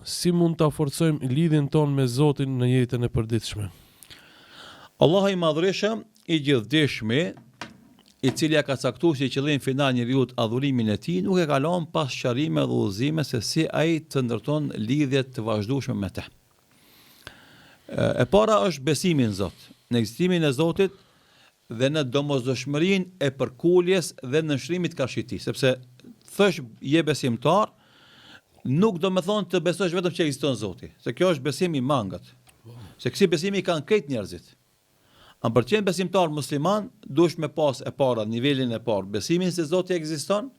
si mund ta forcojmë lidhjen tonë me Zotin në jetën e përditshme? Allahu i madhërisht i gjithdijshëm, i cili ka caktuar si qëllim final njeriu adhurimin e tij, nuk e kalon pas sqarime dhe udhëzime se si ai të ndërton lidhje të vazhdueshme me të. E para është besimi në Zot, në ekzistimin e Zotit dhe në domosdoshmërinë e përkuljes dhe në nshrimit karshiti, sepse thash je besimtar, nuk do me thonë të besosh vetëm që ekziston Zoti, se kjo është besim i mangët. Se kësi besimi kanë krejt njerëzit. Në për qenë besimtar musliman, dush me pas e para, nivelin e parë, besimin se Zoti ekziston,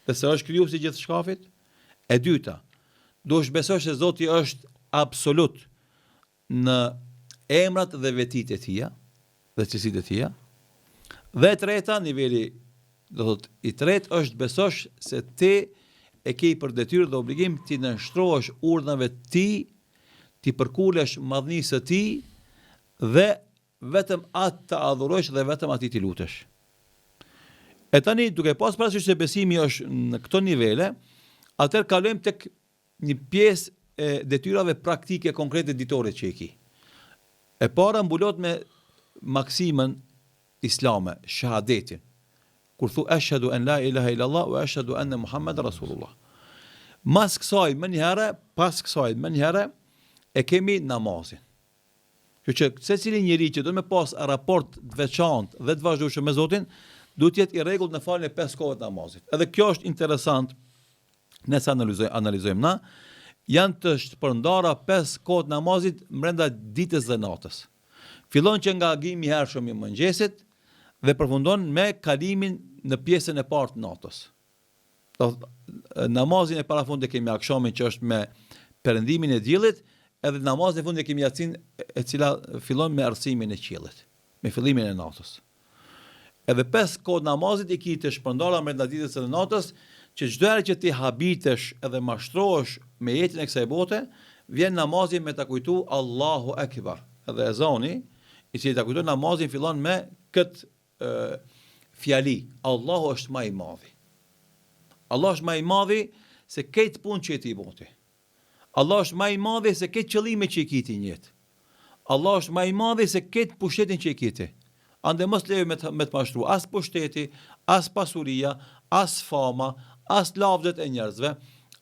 dhe se është krijuesi i gjithë shkafit. E dyta, dush besosh se Zoti është absolut në emrat dhe vetit e tia, dhe cilësitë e tia. Dhe e treta, niveli, do thot, i tretë është besosh se ti e ke për detyrë dhe obligim ti nënshtrohesh urdhnave të tij, ti përkulesh madhnisë së tij dhe vetëm atë të adhurosh dhe vetëm atij ti lutesh. E tani duke pas parasysh se besimi është në këto nivele, atëherë kalojmë tek një pjesë e detyrave praktike konkrete ditore që i ki. E para mbulot me maksimën islame, shahadetin. Kur thu ashhadu an la ilaha illallah wa ashhadu anna Muhammad Rasulullah. Pas kësaj më njëherë e kemi namazin. Që secili njeri që do me pas raport të veçantë dhe të vazhdueshëm me Zotin, duhet të jetë i rregullt në faljen e 5 kohëve të namazit. Edhe kjo është interesant, nëse analizojmë na, janë të shpërndara 5 kohët namazit brenda ditës dhe natës. Fillon që nga agimi i hershëm i mëngjesit dhe përfundon me kalimin në pjesën e parë të natës. Namazin e parafundit kemi akshamin që është me perëndimin e diellit, edhe namazin e fundit kemi yatsin e cila fillon me arsimin e qiellit, me fillimin e natës. Edhe 5 kohë namazit i ki të shpërndara brenda ditës dhe natës, që çdo herë që ti habitesh edhe mashtrohesh me jetën e kësaj bote, vjen namazi me ta kujtu Allahu Akbar. Edhe ezani, i cili ta kujton namazin fillon me këtë fjali, Allahu është më i madhi. Allah është më i madhi se këtë punë që ti boti. Allah është më i madhi se këtë qëllime që i kiti në jetë. Allah është më i madhi se këtë pushtetin që i kiti. Ande mos lejo me të mashtru as pushteti, as pasuria, as fama, as lavdet e njerëzve,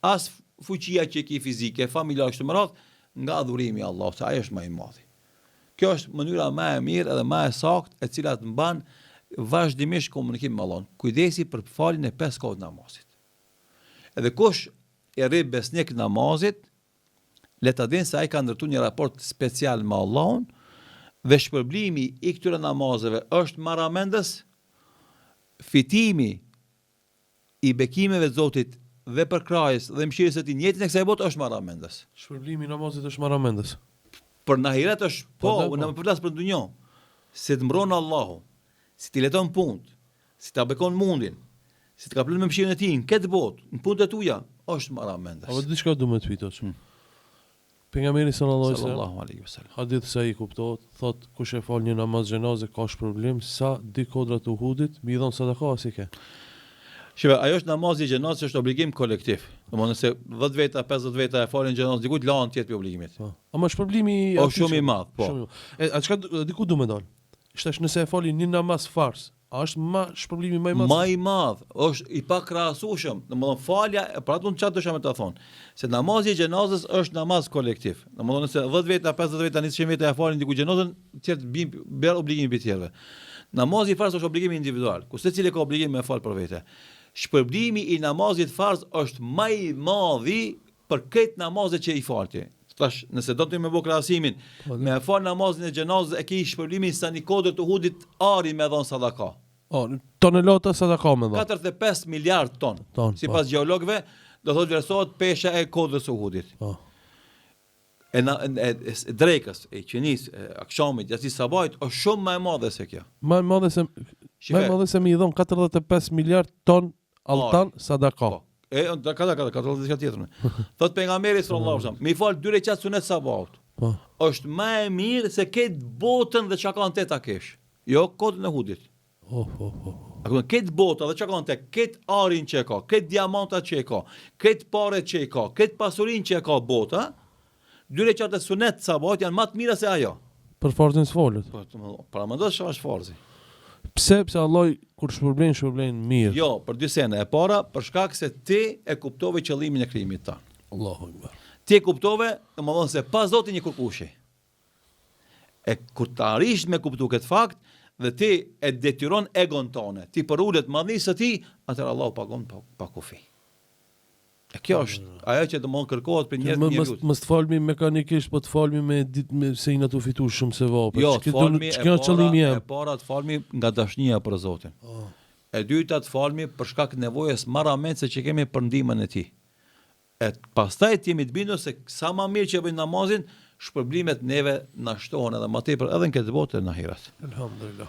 as fuqia që i ki fizike, familja kështu me radhë, nga adhurimi i Allahut, se ai është më i madhi. Kjo është mënyra më e mirë edhe më e saktë e cila të mban vazhdimisht komunikim me Allahun. Kujdesi për faljen e 5 kohëve të namazit. Edhe kush e rri besnik namazit, le ta dinë se ai ka ndërtuar një raport special me Allahun dhe shpërblimi i këtyre namazeve është marramendës, fitimi i bekimeve të Zotit dhe përkrahjes dhe mëshirës së Tij në jetën e kësaj bote është marramendës. Shpërblimi i namazit është marramendës. Për në ahiret është unë më flas për dunjë. Si të mbron Allahu, si të leton punët, si ta bekon mundin, si të ka plot me mëshirën e Tij në këtë botë, në punët e tuaja, është marramendës. Apo diçka do më të pyetosh. Pejgamberi sallallahu alaihi wasallam. Hadith sa i kuptohet, thot kush e fal një namaz xhenaze ka shpërblim sa di kodrat e Uhudit, mi dhon sadaka si ke. Shiva, ajo është namazi i xhenazës, është obligim kolektiv. Domethënë se 10 veta, 50 veta e falin xhenazën, dikujt lahen tjetër për obligimit. Ama shpërblimi është shumë i madh, po. A çka diku do më dal? Ishtash nëse e falin një namaz fars, a është më shpërblimi më i madh? Më i madh, është i pakrahasueshëm. Domethënë falja, për atë çfarë dësham të thonë, se namazi i xhenazës është namaz kolektiv. Domethënë se 10 veta, 50 veta, 100 veta e falin diku xhenazën, tjetër bën obligimin për tjerëve. Namazi i farz është obligim individual, ku secili ka obligim me fal për vete. Shpërblimi i namazit farz është më i madhi për këtë namazet që i falti. Tash, nëse do të më bëj krahasimin me fal namazin e xhenazës, e ke shpërblimin sa një kodër të Uhudit ari me dhon sadaka. Tonelata sadaka me dhon. 45 miliard ton. Sipas gjeologëve, do thotë vlerësohet pesha e kodrës së Uhudit. E drekës, e qenis, e akshamit, jashtë sabajt, është shumë më e madhe se kjo. Më e madhe se më i dhon 45 miliard ton altan sadaka. Ka diçka tjetër. Thot pejgamberi sallallahu alajhi wasallam, mi fal 2 rekat sunet sabahut. Është më e mirë se këtë botën dhe çka kanë 8 kesh. Jo kodën e Uhudit. Apo këtë botë, edhe çka kanë tek, këtë arin që e ka, këtë diamantat që e ka, këtë paret që e ka, këtë pasurinë që e ka bota, 2 rekat e sunet sabat janë më të mira se ajo. Për farzin s'folet. Para mendosh se është farzi. Pse Allah kur shpërblen mirë. Jo, për 2 sene. E para, për shkak se ti e kuptove qëllimin e krijimit tan. Allahu Akbar. Ti e kuptove, domethënë se pa Zotin një kërkushi. E kur të arish me kuptu këtë fakt, dhe ti e detyron egon tone, ti për ullet madhisë së ti, atëherë Allah pagon pa kufi. E kjo është ajo që domon kërkohet për njerëz të njerëzit. Mos të falmi mekanikisht, po të falmi me se i na të fitu shumë se vapa. Jo, të falmi e para të falmi nga dashnia për Zotin. E dyta të falmi për shkak nevojës marramendse që kemi për ndihmën e tij. E pastaj të jemi të bindur se sa më mirë që bëjmë namazin, shpërblimet neve na shtohen edhe më tepër edhe në këtë botë e në ahiret. Elhamdulillah.